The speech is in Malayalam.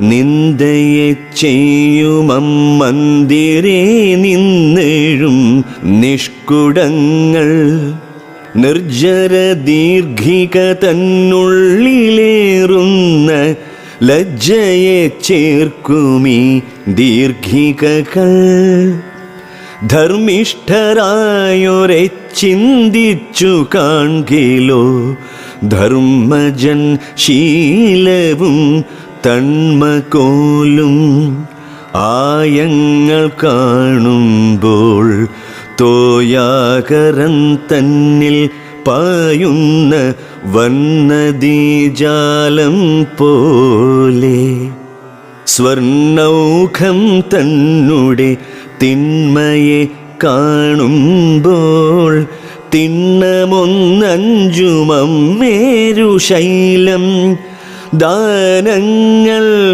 നിന്ദയെ ചെയ്യുമമ്മന്ദിരേ നിന്നെഴും നിഷ്കുടങ്ങൾ നിർജ്ജര ദീർഘിക തന്നുള്ളിലേറുന്ന ലജ്ജയെ ചേർക്കുമീ ദീർഘികകൾ ധർമ്മിഷ്ഠരായൊരെ ചിന്തിച്ചു കാൺകിലോ ധർമ്മജൻ ശീലവും തന്മകോലും ആയങ്ങൾ കാണുമ്പോൾ തോയാകരം തന്നിൽ പായുന്ന വന്നദീജാലം പോലെ സ്വർണൗഖം തന്നുടെ തിന്മയെ കാണുമ്പോൾ തിണ്ണമൊന്നഞ്ചുമമ്മേരു ശൈലം ദാനങ്ങൾ